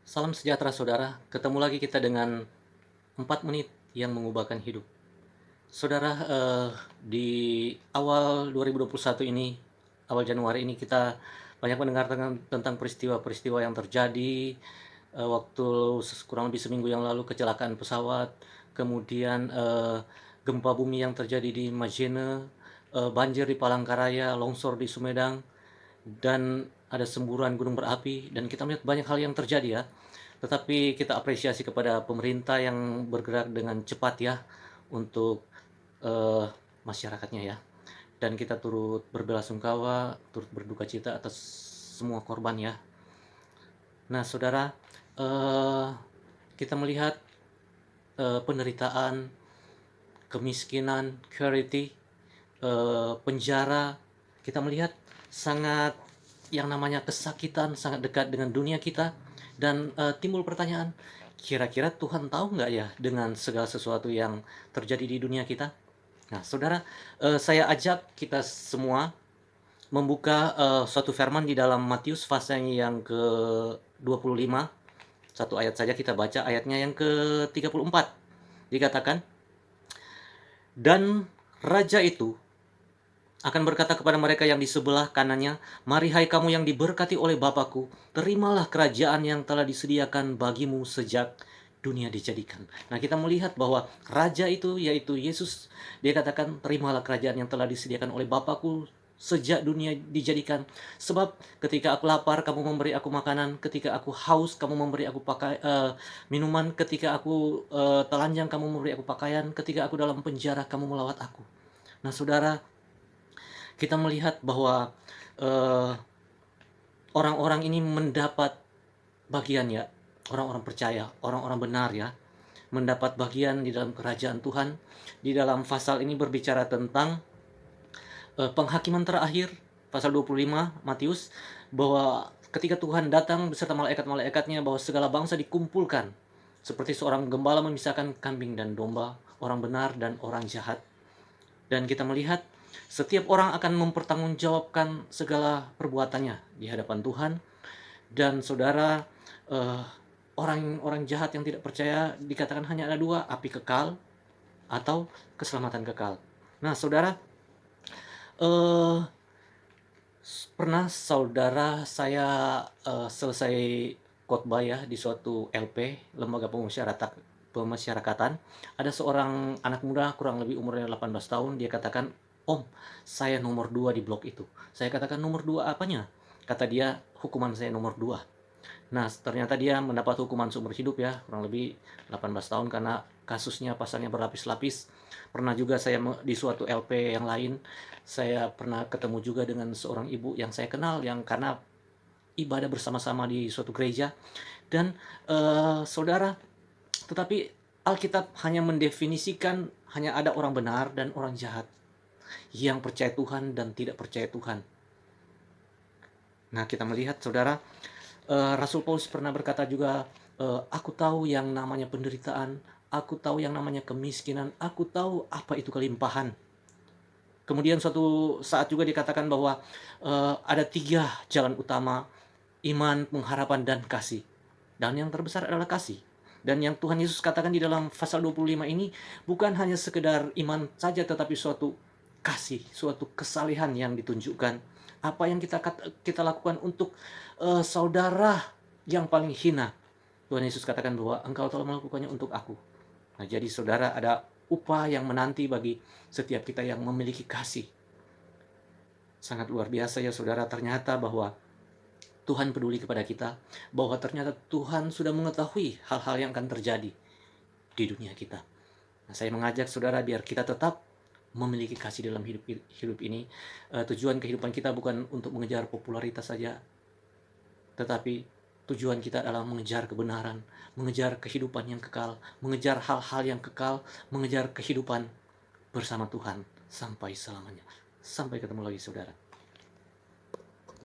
Salam sejahtera saudara, ketemu lagi kita dengan 4 menit yang mengubahkan hidup. Saudara, di awal 2021 ini, awal Januari ini kita banyak mendengar tentang peristiwa-peristiwa yang terjadi, waktu kurang lebih seminggu yang lalu kecelakaan pesawat, kemudian gempa bumi yang terjadi di Majene, banjir di Palangkaraya, longsor di Sumedang, dan ada semburan gunung berapi, dan kita melihat banyak hal yang terjadi ya. Tetapi kita apresiasi kepada pemerintah yang bergerak dengan cepat ya untuk eh, masyarakatnya ya. Dan kita turut berbelasungkawa, turut berduka cita atas semua korban ya. Nah, saudara, eh, kita melihat penderitaan, kemiskinan, charity, penjara. Kita melihat sangat yang namanya kesakitan sangat dekat dengan dunia kita, dan timbul pertanyaan, kira-kira Tuhan tahu nggak ya dengan segala sesuatu yang terjadi di dunia kita? Nah, saudara, saya ajak kita semua membuka suatu firman di dalam Matius pasal yang ke-25. Satu ayat saja kita baca, ayatnya yang ke-34. Dikatakan, dan raja itu akan berkata kepada mereka yang di sebelah kanannya, "Mari hai kamu yang diberkati oleh Bapakku, terimalah kerajaan yang telah disediakan bagimu sejak dunia dijadikan." Nah, kita melihat bahwa raja itu yaitu Yesus, dia katakan, "Terimalah kerajaan yang telah disediakan oleh Bapakku sejak dunia dijadikan. Sebab ketika aku lapar, kamu memberi aku makanan, ketika aku haus, kamu memberi aku minuman, ketika aku telanjang, kamu memberi aku pakaian, ketika aku dalam penjara, kamu melawat aku." Nah, saudara, kita melihat bahwa eh, orang-orang ini mendapat bagian ya, orang-orang percaya, orang-orang benar ya, mendapat bagian di dalam kerajaan Tuhan. Di dalam pasal ini berbicara tentang penghakiman terakhir, pasal 25 Matius, bahwa ketika Tuhan datang beserta malaikat-malaikatnya, bahwa segala bangsa dikumpulkan seperti seorang gembala memisahkan kambing dan domba, orang benar dan orang jahat. Dan kita melihat setiap orang akan mempertanggungjawabkan segala perbuatannya di hadapan Tuhan. Dan saudara, eh, orang-orang jahat yang tidak percaya dikatakan hanya ada dua, api kekal atau keselamatan kekal. Nah, saudara, eh, pernah saudara saya selesai khotbah ya di suatu LP, lembaga pemasyarakatan, ada seorang anak muda kurang lebih umurnya 18 tahun, dia katakan, "Om, saya nomor 2 di blok itu." Saya katakan, "Nomor 2 apanya?" Kata dia, "Hukuman saya nomor 2." Nah, ternyata dia mendapat hukuman seumur hidup ya, kurang lebih 18 tahun karena kasusnya pasalnya berlapis-lapis. Pernah juga saya di suatu LP yang lain, saya pernah ketemu juga dengan seorang ibu yang saya kenal yang karena ibadah bersama-sama di suatu gereja. Dan saudara, tetapi Alkitab hanya mendefinisikan hanya ada orang benar dan orang jahat, yang percaya Tuhan dan tidak percaya Tuhan. Nah, kita melihat saudara, Rasul Paulus pernah berkata juga, "Aku tahu yang namanya penderitaan, aku tahu yang namanya kemiskinan, aku tahu apa itu kelimpahan." Kemudian suatu saat juga dikatakan bahwa ada 3 jalan utama: iman, pengharapan, dan kasih. Dan yang terbesar adalah kasih. Dan yang Tuhan Yesus katakan di dalam pasal 25 ini bukan hanya sekedar iman saja, tetapi suatu kasih, suatu kesalehan yang ditunjukkan. Apa yang kita lakukan untuk saudara yang paling hina. Tuhan Yesus katakan bahwa engkau telah melakukannya untuk aku. Nah, jadi saudara, ada upah yang menanti bagi setiap kita yang memiliki kasih. Sangat luar biasa ya saudara, ternyata bahwa Tuhan peduli kepada kita, bahwa ternyata Tuhan sudah mengetahui hal-hal yang akan terjadi di dunia kita. Nah, saya mengajak saudara biar kita tetap memiliki kasih dalam hidup ini. Tujuan kehidupan kita bukan untuk mengejar popularitas saja, tetapi tujuan kita adalah mengejar kebenaran, mengejar kehidupan yang kekal, mengejar hal-hal yang kekal, mengejar kehidupan bersama Tuhan sampai selamanya. Sampai ketemu lagi saudara.